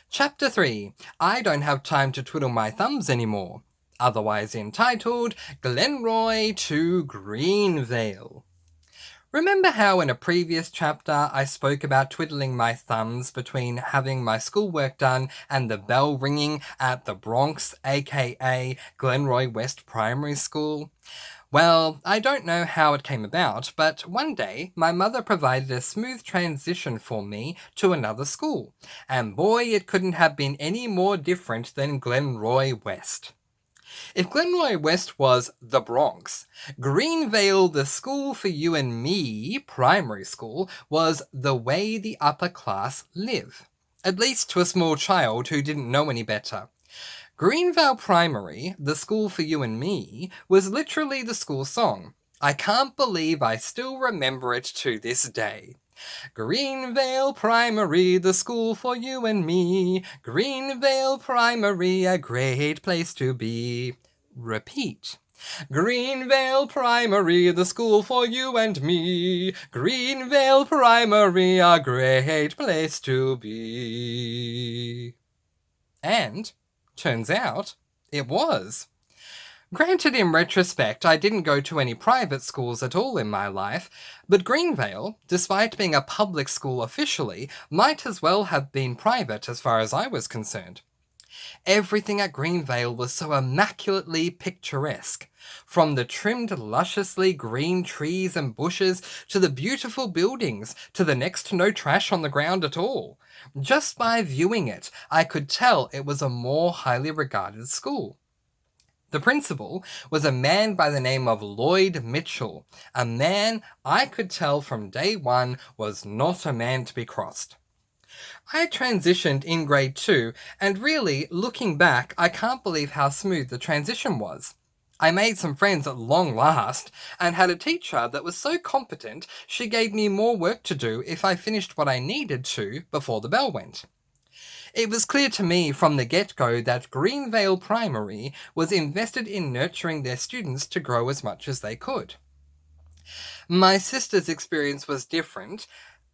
Chapter 3 I Don't Have Time to Twiddle My Thumbs Anymore, otherwise entitled Glenroy to Greenvale. Remember how in a previous chapter I spoke about twiddling my thumbs between having my schoolwork done and the bell ringing at the Bronx, aka Glenroy West Primary School? Well, I don't know how it came about, but one day my mother provided a smooth transition for me to another school, and boy, it couldn't have been any more different than Glenroy West. If Glenroy West was the Bronx, Greenvale, the school for you and me, primary school, was the way the upper class live. At least to a small child who didn't know any better. Greenvale Primary, the school for you and me, was literally the school song. I can't believe I still remember it to this day. Greenvale Primary, the school for you and me. Greenvale Primary, a great place to be. Repeat. Greenvale Primary, the school for you and me. Greenvale Primary, a great place to be. And turns out, it was. Granted, in retrospect, I didn't go to any private schools at all in my life, but Greenvale, despite being a public school officially, might as well have been private as far as I was concerned. Everything at Greenvale was so immaculately picturesque. From the trimmed, lusciously green trees and bushes, to the beautiful buildings, to the next to no trash on the ground at all. Just by viewing it, I could tell it was a more highly regarded school. The principal was a man by the name of Lloyd Mitchell, a man I could tell from day one was not a man to be crossed. I transitioned in grade 2, and really, looking back, I can't believe how smooth the transition was. I made some friends at long last, and had a teacher that was so competent she gave me more work to do if I finished what I needed to before the bell went. It was clear to me from the get-go that Greenvale Primary was invested in nurturing their students to grow as much as they could. My sister's experience was different,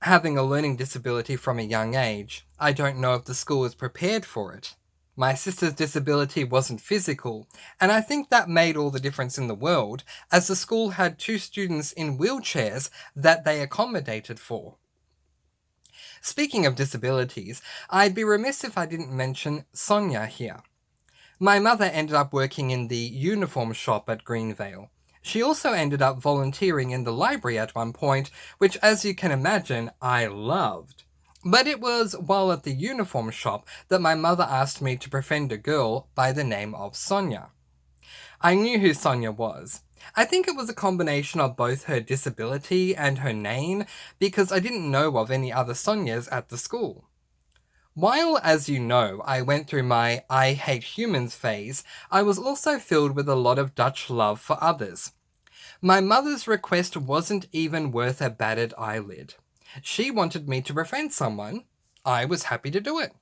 having a learning disability from a young age. I don't know if the school was prepared for it. My sister's disability wasn't physical, and I think that made all the difference in the world, as the school had 2 students in wheelchairs that they accommodated for. Speaking of disabilities, I'd be remiss if I didn't mention Sonia here. My mother ended up working in the uniform shop at Greenvale. She also ended up volunteering in the library at one point, which, as you can imagine, I loved. But it was while at the uniform shop that my mother asked me to befriend a girl by the name of Sonia. I knew who Sonia was. I think it was a combination of both her disability and her name, because I didn't know of any other Sonias at the school. While, as you know, I went through my I hate humans phase, I was also filled with a lot of Dutch love for others. My mother's request wasn't even worth a battered eyelid. She wanted me to befriend someone. I was happy to do it.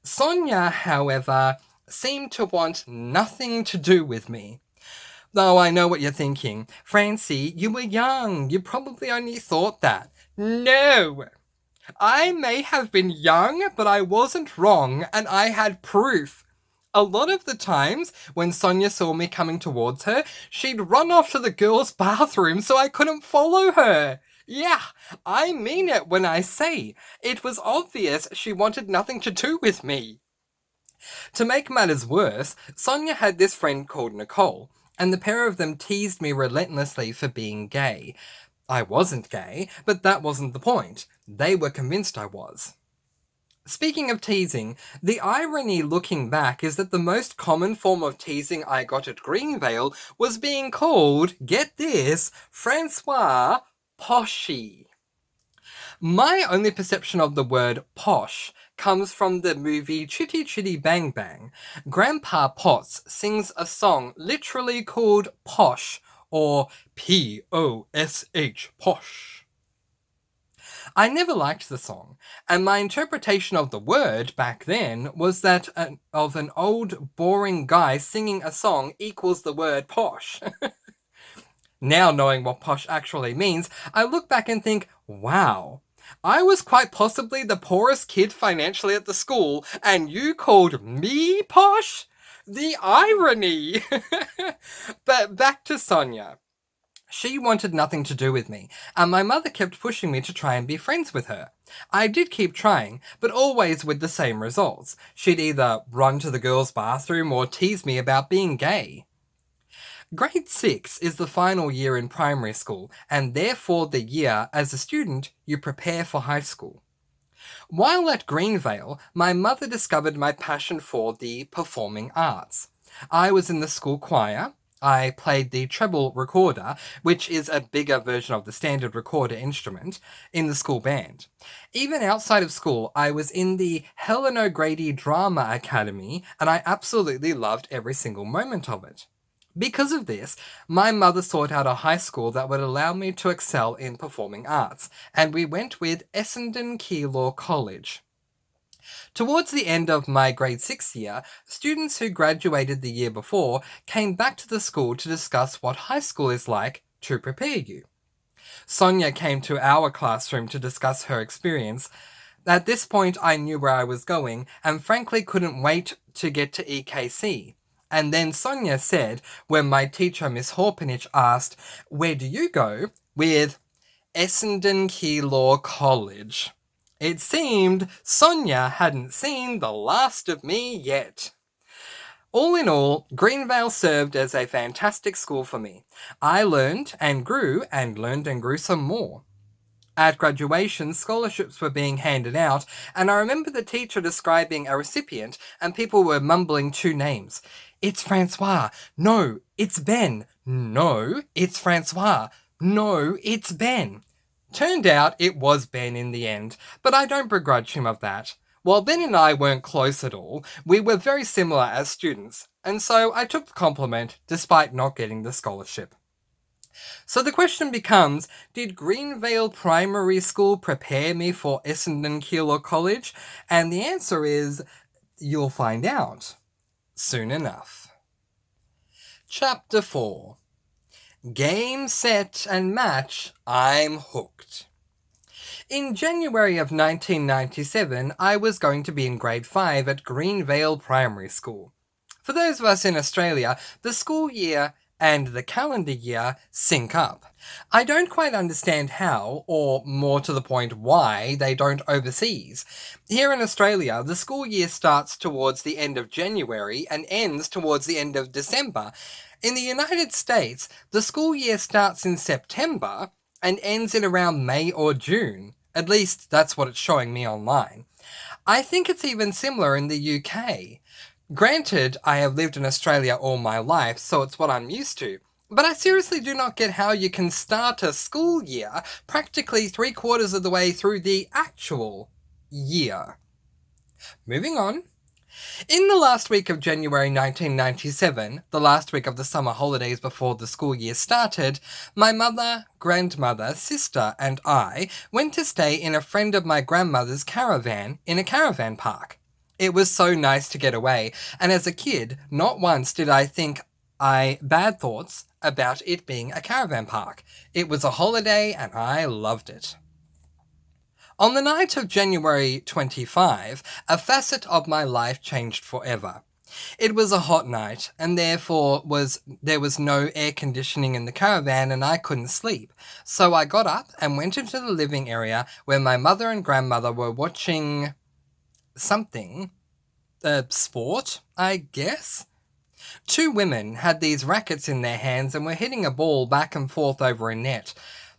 Sonia, however, seemed to want nothing to do with me. Though I know what you're thinking. Francie, you were young. You probably only thought that. No! I may have been young, but I wasn't wrong, and I had proof. A lot of the times, when Sonia saw me coming towards her, she'd run off to the girls' bathroom so I couldn't follow her. Yeah, I mean it when I say it was obvious she wanted nothing to do with me. To make matters worse, Sonia had this friend called Nicole, and the pair of them teased me relentlessly for being gay. I wasn't gay, but that wasn't the point. They were convinced I was. Speaking of teasing, the irony looking back is that the most common form of teasing I got at Greenvale was being called, get this, Francois Poshy. My only perception of the word posh comes from the movie Chitty Chitty Bang Bang. Grandpa Potts sings a song literally called Posh, or P-O-S-H, Posh. I never liked the song, and my interpretation of the word back then was that of an old, boring guy singing a song equals the word posh. Now knowing what posh actually means, I look back and think, wow, I was quite possibly the poorest kid financially at the school, and you called me posh? The irony! But back to Sonia. She wanted nothing to do with me, and my mother kept pushing me to try and be friends with her. I did keep trying, but always with the same results. She'd either run to the girls' bathroom or tease me about being gay. Grade 6 is the final year in primary school, and therefore the year, as a student, you prepare for high school. While at Greenvale, my mother discovered my passion for the performing arts. I was in the school choir. I played the treble recorder, which is a bigger version of the standard recorder instrument, in the school band. Even outside of school, I was in the Helen O'Grady Drama Academy, and I absolutely loved every single moment of it. Because of this, my mother sought out a high school that would allow me to excel in performing arts, and we went with Essendon Keilor College. Towards the end of my grade 6 year, students who graduated the year before came back to the school to discuss what high school is like to prepare you. Sonia came to our classroom to discuss her experience. At this point, I knew where I was going and frankly couldn't wait to get to EKC. And then Sonia said, when my teacher, Miss Horpenich, asked, "Where do you go?" with Essendon Keilor College. It seemed Sonia hadn't seen the last of me yet. All in all, Greenvale served as a fantastic school for me. I learned and grew some more. At graduation, scholarships were being handed out, and I remember the teacher describing a recipient, and people were mumbling two names. "It's Francois. No, it's Ben. No, it's Francois. No, it's Ben." Turned out it was Ben in the end, but I don't begrudge him of that. While Ben and I weren't close at all, we were very similar as students, and so I took the compliment despite not getting the scholarship. So the question becomes, did Greenvale Primary School prepare me for Essendon Keilor College? And the answer is, you'll find out soon enough. Chapter 4. Game, set, and match, I'm hooked. In January of 1997, I was going to be in grade 5 at Greenvale Primary School. For those of us in Australia, the school year and the calendar year sync up. I don't quite understand how, or more to the point why, they don't overseas. Here in Australia, the school year starts towards the end of January and ends towards the end of December. In the United States, the school year starts in September and ends in around May or June. At least that's what it's showing me online. I think it's even similar in the UK. Granted, I have lived in Australia all my life, so it's what I'm used to. But I seriously do not get how you can start a school year practically 3/4 of the way through the actual year. Moving on. In the last week of January 1997, the last week of the summer holidays before the school year started, my mother, grandmother, sister, and I went to stay in a friend of my grandmother's caravan in a caravan park. It was so nice to get away, and as a kid, not once did I think bad thoughts about it being a caravan park. It was a holiday, and I loved it. On the night of January 25, a facet of my life changed forever. It was a hot night, and therefore there was no air conditioning in the caravan and I couldn't sleep. So I got up and went into the living area where my mother and grandmother were watching something. Sport, I guess? Two women had these rackets in their hands and were hitting a ball back and forth over a net.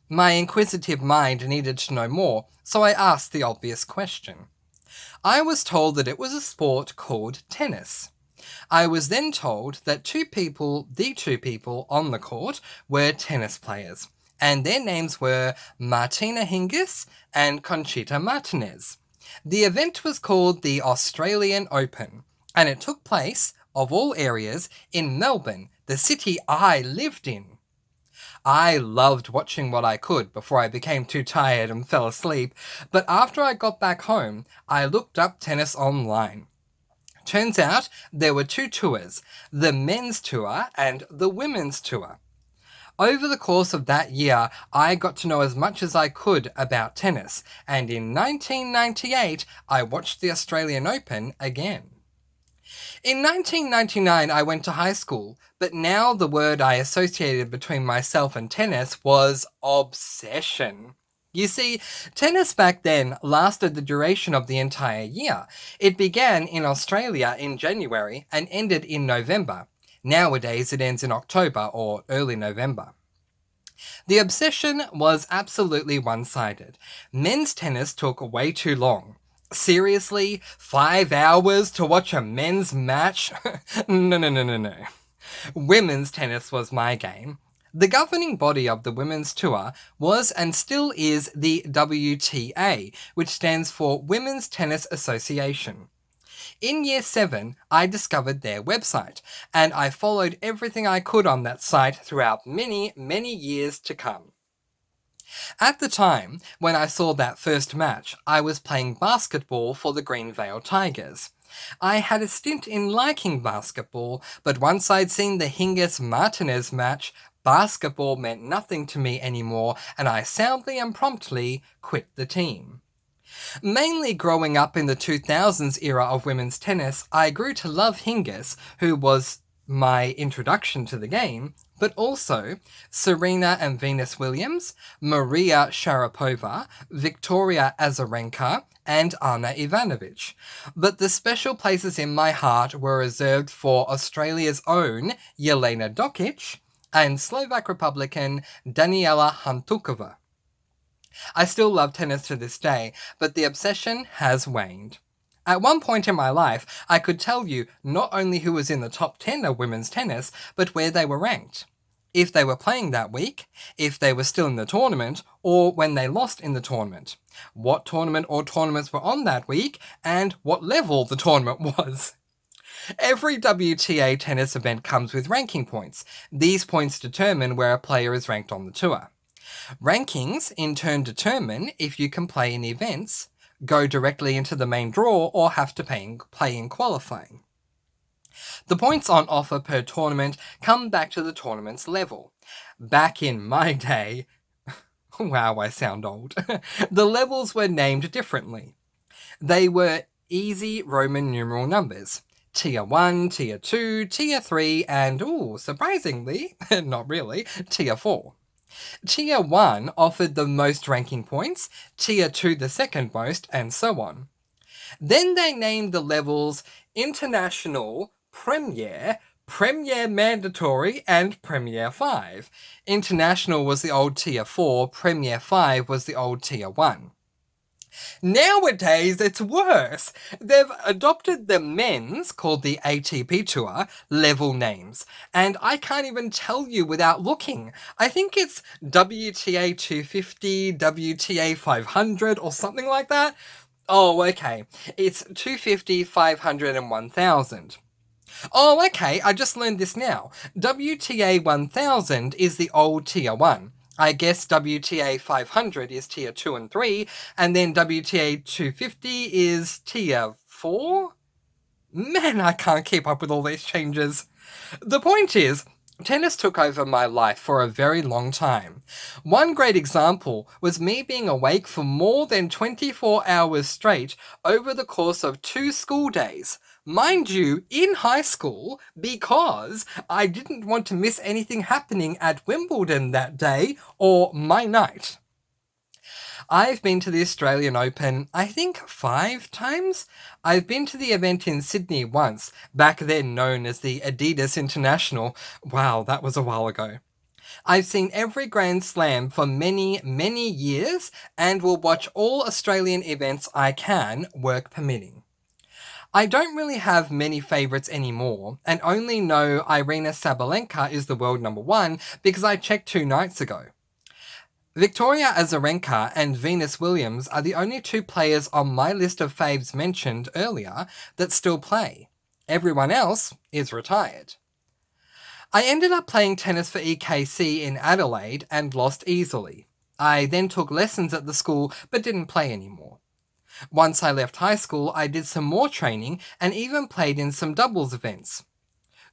My inquisitive mind needed to know more, so I asked the obvious question. I was told that it was a sport called tennis. I was then told that the two people on the court were tennis players, and their names were Martina Hingis and Conchita Martinez. The event was called the Australian Open, and it took place, of all areas, in Melbourne, the city I lived in. I loved watching what I could before I became too tired and fell asleep, but after I got back home, I looked up tennis online. Turns out there were two tours, the men's tour and the women's tour. Over the course of that year, I got to know as much as I could about tennis, and in 1998, I watched the Australian Open again. In 1999, I went to high school, but now the word I associated between myself and tennis was obsession. You see, tennis back then lasted the duration of the entire year. It began in Australia in January and ended in November. Nowadays, it ends in October or early November. The obsession was absolutely one-sided. Men's tennis took way too long. Seriously? 5 hours to watch a men's match? No. Women's tennis was my game. The governing body of the women's tour was and still is the WTA, which stands for Women's Tennis Association. In year 7, I discovered their website, and I followed everything I could on that site throughout many, many years to come. At the time, when I saw that first match, I was playing basketball for the Greenvale Tigers. I had a stint in liking basketball, but once I'd seen the Hingis-Martinez match, basketball meant nothing to me anymore, and I soundly and promptly quit the team. Mainly growing up in the 2000s era of women's tennis, I grew to love Hingis, who was my introduction to the game, but also Serena and Venus Williams, Maria Sharapova, Victoria Azarenka, and Ana Ivanovic. But the special places in my heart were reserved for Australia's own Jelena Dokic and Slovak Republican Daniela Hantukova. I still love tennis to this day, but the obsession has waned. At one point in my life, I could tell you not only who was in the top 10 of women's tennis, but where they were ranked. If they were playing that week, if they were still in the tournament, or when they lost in the tournament, what tournament or tournaments were on that week, and what level the tournament was. Every WTA tennis event comes with ranking points. These points determine where a player is ranked on the tour. Rankings, in turn, determine if you can play in events, go directly into the main draw, or have to play in qualifying. The points on offer per tournament come back to the tournament's level. Back in my day, wow, I sound old, the levels were named differently. They were easy Roman numeral numbers. Tier 1, Tier 2, Tier 3, and, surprisingly, not really, Tier 4. Tier 1 offered the most ranking points, Tier 2 the second most, and so on. Then they named the levels International, Premier, Premier Mandatory, and Premier 5. International was the old Tier 4, Premier 5 was the old Tier 1. Nowadays, it's worse. They've adopted the men's, called the ATP Tour, level names. And I can't even tell you without looking. I think it's WTA 250, WTA 500, or something like that. Oh, okay. It's 250, 500, and 1000. Oh, okay, I just learned this now. WTA 1000 is the old Tier 1. I guess WTA 500 is Tier 2 and 3, and then WTA 250 is Tier 4? Man, I can't keep up with all these changes. The point is, tennis took over my life for a very long time. One great example was me being awake for more than 24 hours straight over the course of 2 school days. Mind you, in high school, because I didn't want to miss anything happening at Wimbledon that day or my night. I've been to the Australian Open, I think 5 times. I've been to the event in Sydney once, back then known as the Adidas International. Wow, that was a while ago. I've seen every Grand Slam for many, many years, and will watch all Australian events I can, work permitting. I don't really have many favourites anymore, and only know Irina Sabalenka is the world number 1 because I checked 2 nights ago. Victoria Azarenka and Venus Williams are the only 2 players on my list of faves mentioned earlier that still play. Everyone else is retired. I ended up playing tennis for EKC in Adelaide and lost easily. I then took lessons at the school but didn't play anymore. Once I left high school, I did some more training and even played in some doubles events.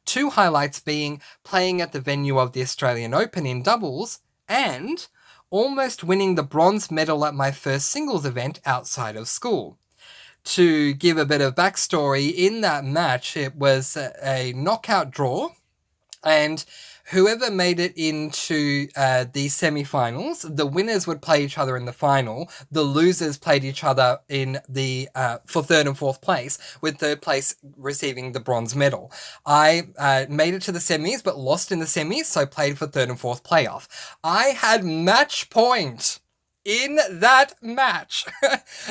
Two highlights being playing at the venue of the Australian Open in doubles and almost winning the bronze medal at my first singles event outside of school. To give a bit of backstory, in that match, it was a knockout draw, and whoever made it into the semi-finals, the winners would play each other in the final. The losers played each other in the for third and fourth place, with third place receiving the bronze medal. I made it to the semis, but lost in the semis, so played for third and fourth playoff. I had match point in that match.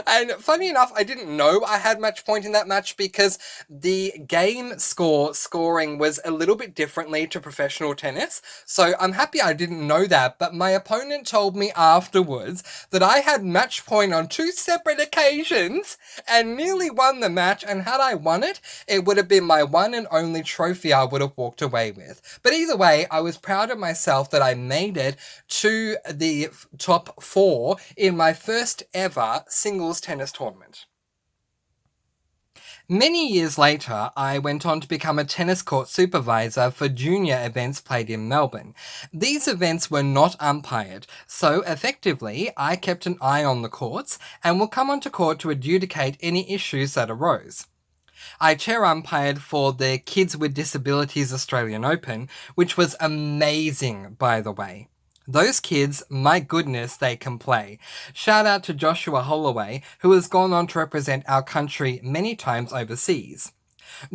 And funny enough, I didn't know I had match point in that match because the game scoring was a little bit differently to professional tennis. So I'm happy I didn't know that, but my opponent told me afterwards that I had match point on two separate occasions and nearly won the match, and had I won it, it would have been my one and only trophy I would have walked away with. But either way, I was proud of myself that I made it to the top four in my first ever singles tennis tournament. Many years later, I went on to become a tennis court supervisor for junior events played in Melbourne. These events were not umpired, so effectively I kept an eye on the courts and will come onto court to adjudicate any issues that arose. I chair umpired for the Kids with Disabilities Australian Open, which was amazing, by the way. Those kids, my goodness, they can play. Shout out to Joshua Holloway, who has gone on to represent our country many times overseas.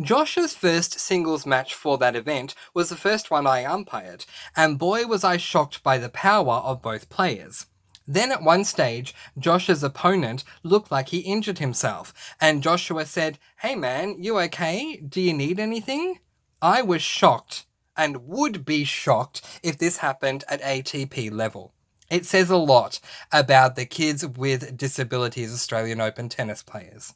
Josh's first singles match for that event was the first one I umpired, and boy was I shocked by the power of both players. Then at one stage, Josh's opponent looked like he injured himself, and Joshua said, "Hey man, you okay? Do you need anything?" I was shocked, and would be shocked if this happened at ATP level. It says a lot about the Kids with Disabilities Australian Open tennis players.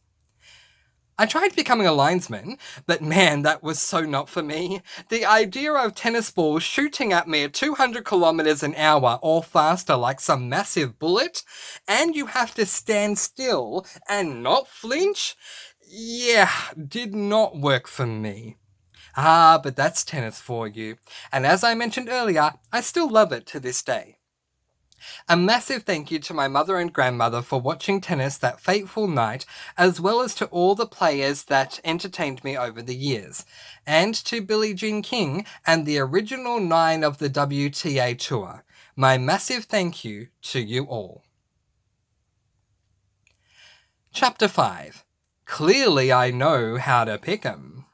I tried becoming a linesman, but man, that was so not for me. The idea of tennis balls shooting at me at 200 kilometers an hour or faster like some massive bullet, and you have to stand still and not flinch? Yeah, did not work for me. But that's tennis for you. And as I mentioned earlier, I still love it to this day. A massive thank you to my mother and grandmother for watching tennis that fateful night, as well as to all the players that entertained me over the years, and to Billie Jean King and the original 9 of the WTA Tour. My massive thank you to you all. Chapter 5. Clearly I know how to pick 'em.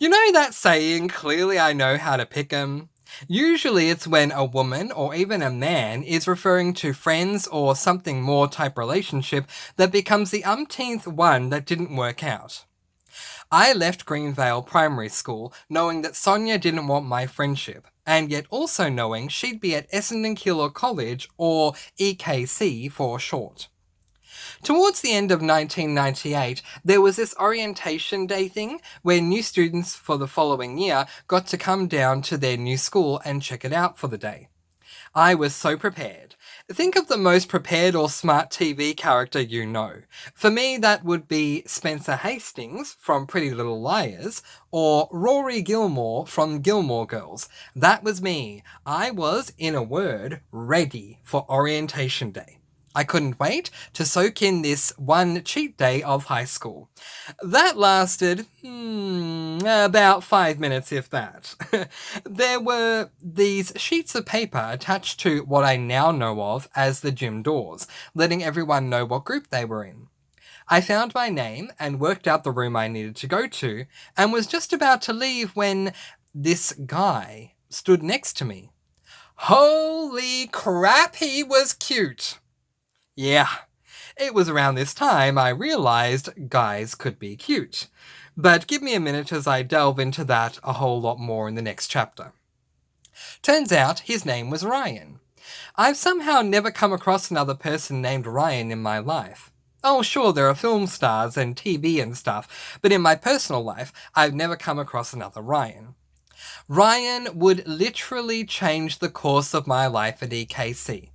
You know that saying, clearly I know how to pick 'em? Usually it's when a woman or even a man is referring to friends or something more type relationship that becomes the umpteenth one that didn't work out. I left Greenvale Primary School knowing that Sonia didn't want my friendship, and yet also knowing she'd be at Essendon Keilor College, or EKC for short. Towards the end of 1998, there was this orientation day thing where new students for the following year got to come down to their new school and check it out for the day. I was so prepared. Think of the most prepared or smart TV character you know. For me, that would be Spencer Hastings from Pretty Little Liars, or Rory Gilmore from Gilmore Girls. That was me. I was, in a word, ready for orientation day. I couldn't wait to soak in this one cheat day of high school. That lasted, about 5 minutes if that. There were these sheets of paper attached to what I now know of as the gym doors, letting everyone know what group they were in. I found my name and worked out the room I needed to go to, and was just about to leave when this guy stood next to me. Holy crap, he was cute! Yeah, it was around this time I realized guys could be cute. But give me a minute as I delve into that a whole lot more in the next chapter. Turns out his name was Ryan. I've somehow never come across another person named Ryan in my life. Oh, sure, there are film stars and TV and stuff, but in my personal life, I've never come across another Ryan. Ryan would literally change the course of my life at EKC.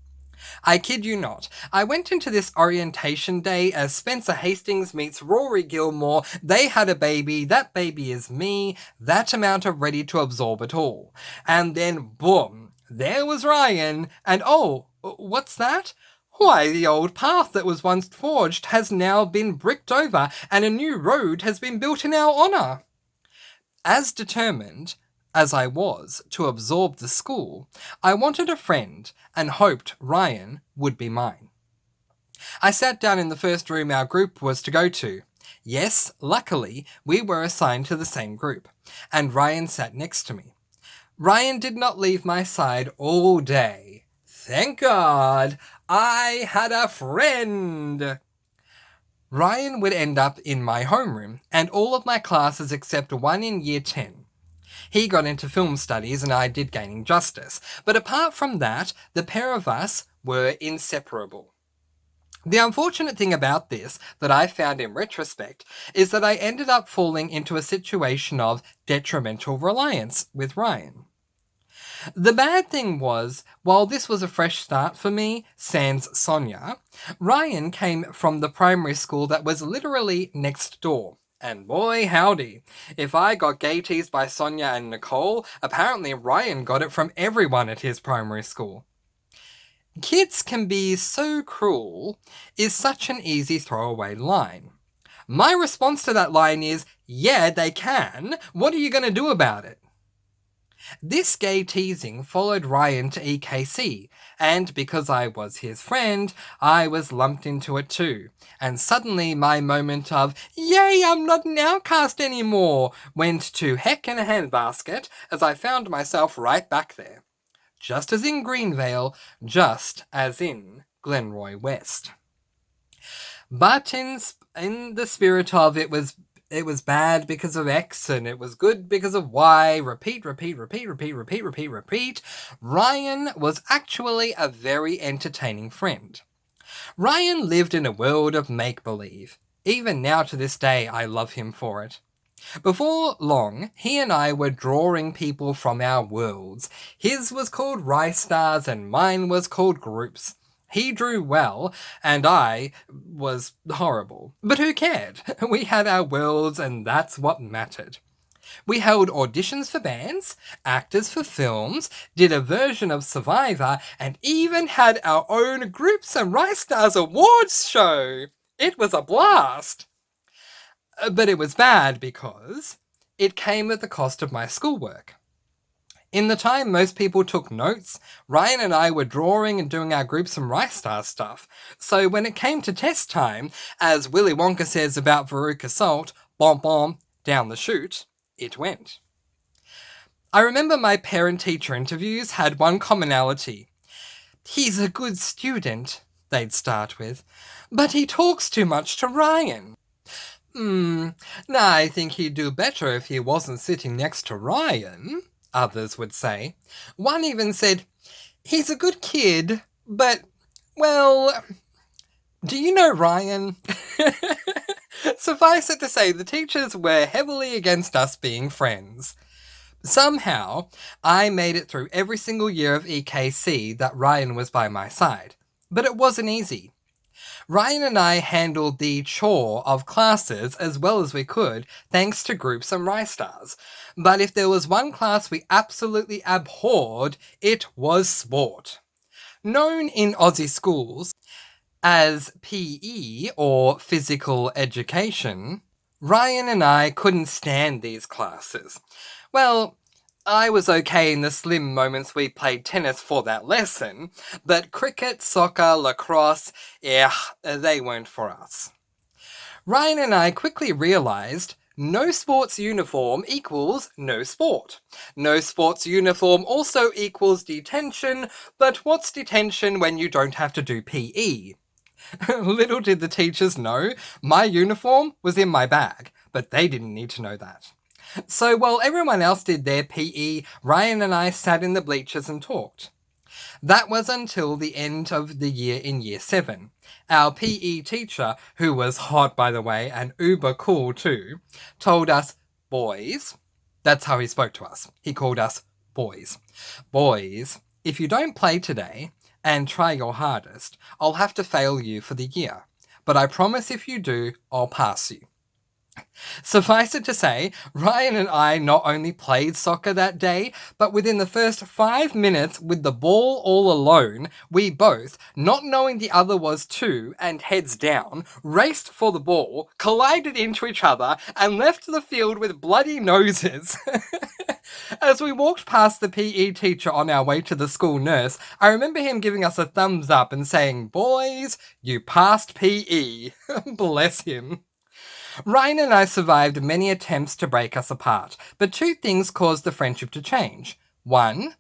I kid you not. I went into this orientation day as Spencer Hastings meets Rory Gilmore. They had a baby. That baby is me. That amount of ready to absorb it all. And then, boom, there was Ryan. And oh, what's that? Why, the old path that was once forged has now been bricked over and a new road has been built in our honour. As determined as I was to absorb the school, I wanted a friend and hoped Ryan would be mine. I sat down in the first room our group was to go to. Yes, luckily, we were assigned to the same group, and Ryan sat next to me. Ryan did not leave my side all day. Thank God, I had a friend! Ryan would end up in my homeroom, and all of my classes except one in year 10. He got into film studies and I did gaining justice, but apart from that, the pair of us were inseparable. The unfortunate thing about this, that I found in retrospect, is that I ended up falling into a situation of detrimental reliance with Ryan. The bad thing was, while this was a fresh start for me, sans Sonia, Ryan came from the primary school that was literally next door. And boy howdy, if I got gay teased by Sonia and Nicole, apparently Ryan got it from everyone at his primary school. Kids can be so cruel is such an easy throwaway line. My response to that line is, yeah, they can. What are you going to do about it? This gay teasing followed Ryan to EKC, and because I was his friend, I was lumped into it too. And suddenly my moment of, yay, I'm not an outcast anymore, went to heck in a handbasket as I found myself right back there. Just as in Greenvale, just as in Glenroy West. But in the spirit of it was bad because of X and it was good because of Y. Repeat. Ryan was actually a very entertaining friend. Ryan lived in a world of make-believe. Even now to this day, I love him for it. Before long, he and I were drawing people from our worlds. His was called Rice Stars and mine was called Groups. He drew well, and I was horrible. But who cared? We had our worlds, and that's what mattered. We held auditions for bands, actors for films, did a version of Survivor, and even had our own Groups and Rice Stars awards show. It was a blast. But it was bad because it came at the cost of my schoolwork. In the time most people took notes, Ryan and I were drawing and doing our Groups and Rice Star stuff. So when it came to test time, as Willy Wonka says about Veruca Salt, bomb bomb, down the chute, it went. I remember my parent-teacher interviews had one commonality. He's a good student, they'd start with, but he talks too much to Ryan. I think he'd do better if he wasn't sitting next to Ryan, others would say. One even said, he's a good kid, but, well, do you know Ryan? Suffice it to say, the teachers were heavily against us being friends. Somehow, I made it through every single year of EKC that Ryan was by my side. But it wasn't easy. Ryan and I handled the chore of classes as well as we could, thanks to Groups and Rice Stars. But if there was one class we absolutely abhorred, it was sport. Known in Aussie schools as PE, or physical education, Ryan and I couldn't stand these classes. Well, I was okay in the slim moments we played tennis for that lesson, but cricket, soccer, lacrosse, they weren't for us. Ryan and I quickly realised no sports uniform equals no sport. No sports uniform also equals detention, but what's detention when you don't have to do PE? Little did the teachers know, my uniform was in my bag, but they didn't need to know that. So while everyone else did their PE, Ryan and I sat in the bleachers and talked. That was until the end of the year in year 7. Our PE teacher, who was hot by the way, and uber cool too, told us, boys, that's how he spoke to us. He called us boys. Boys, if you don't play today, and try your hardest. I'll have to fail you for the year. But I promise if you do, I'll pass you. Suffice it to say, Ryan and I not only played soccer that day, but within the first 5 minutes with the ball all alone, we both, not knowing the other was too, and heads down, raced for the ball, collided into each other, and left the field with bloody noses. As we walked past the PE teacher on our way to the school nurse, I remember him giving us a thumbs up and saying, "Boys, you passed PE." Bless him. Ryan and I survived many attempts to break us apart, but two things caused the friendship to change. One,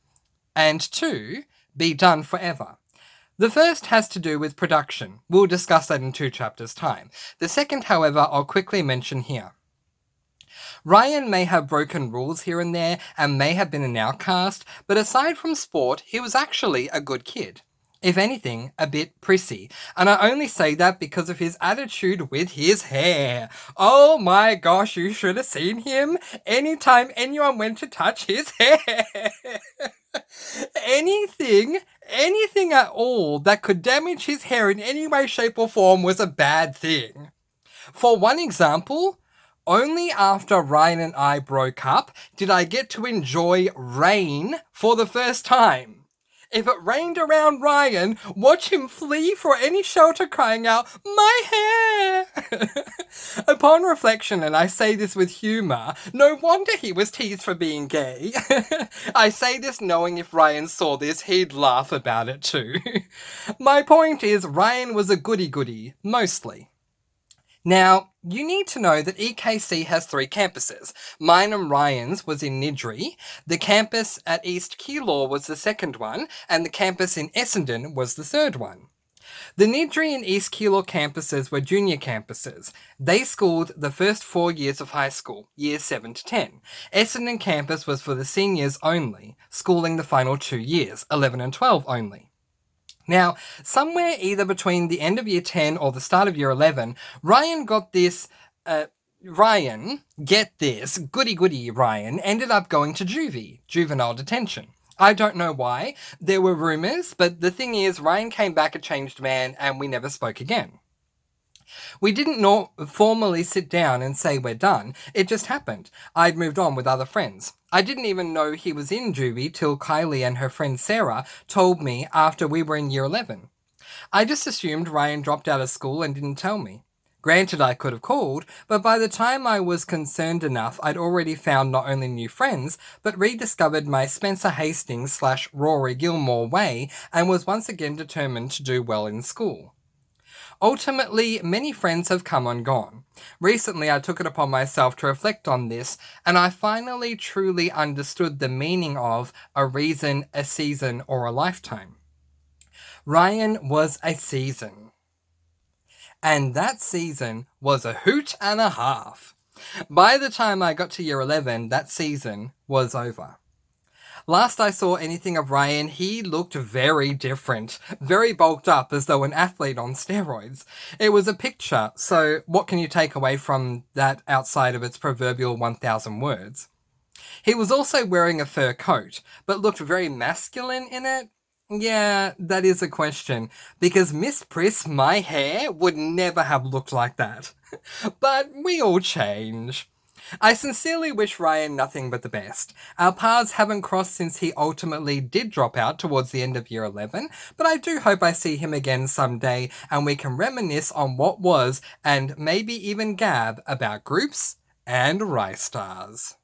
and two, be done forever. The first has to do with production. We'll discuss that in 2 chapters' time. The second, however, I'll quickly mention here. Ryan may have broken rules here and there and may have been an outcast, but aside from sport, he was actually a good kid. If anything, a bit prissy. And I only say that because of his attitude with his hair. Oh my gosh, you should have seen him anytime anyone went to touch his hair. Anything at all that could damage his hair in any way, shape, or form was a bad thing. For one example, only after Ryan and I broke up did I get to enjoy rain for the first time. If it rained around Ryan, watch him flee for any shelter crying out, "My hair!" Upon reflection, and I say this with humour, no wonder he was teased for being gay. I say this knowing if Ryan saw this, he'd laugh about it too. My point is, Ryan was a goody-goody, mostly. Now, you need to know that EKC has 3 campuses. Mine and Ryan's was in Niddrie, the campus at East Keilor was the second one, and the campus in Essendon was the third one. The Niddrie and East Keilor campuses were junior campuses. They schooled the first 4 years of high school, years 7 to 10. Essendon campus was for the seniors only, schooling the final 2 years, 11 and 12 only. Now, somewhere either between the end of year 10 or the start of year 11, Ryan got this, get this, goody Ryan, ended up going to juvie, juvenile detention. I don't know why. There were rumours, but the thing is, Ryan came back a changed man and we never spoke again. We didn't formally sit down and say we're done. It just happened. I'd moved on with other friends. I didn't even know he was in juvie till Kylie and her friend Sarah told me after we were in year 11. I just assumed Ryan dropped out of school and didn't tell me. Granted, I could have called, but by the time I was concerned enough, I'd already found not only new friends, but rediscovered my Spencer Hastings / Rory Gilmore way and was once again determined to do well in school. Ultimately, many friends have come and gone. Recently, I took it upon myself to reflect on this, and I finally truly understood the meaning of a reason, a season, or a lifetime. Ryan was a season. And that season was a hoot and a half. By the time I got to year 11, that season was over. Last I saw anything of Ryan, he looked very different, very bulked up as though an athlete on steroids. It was a picture, so what can you take away from that outside of its proverbial 1,000 words? He was also wearing a fur coat, but looked very masculine in it. Yeah, that is a question, because Miss Priss, my hair, would never have looked like that. But we all change. I sincerely wish Ryan nothing but the best. Our paths haven't crossed since he ultimately did drop out towards the end of year 11, but I do hope I see him again someday and we can reminisce on what was and maybe even gab about groups and rice stars.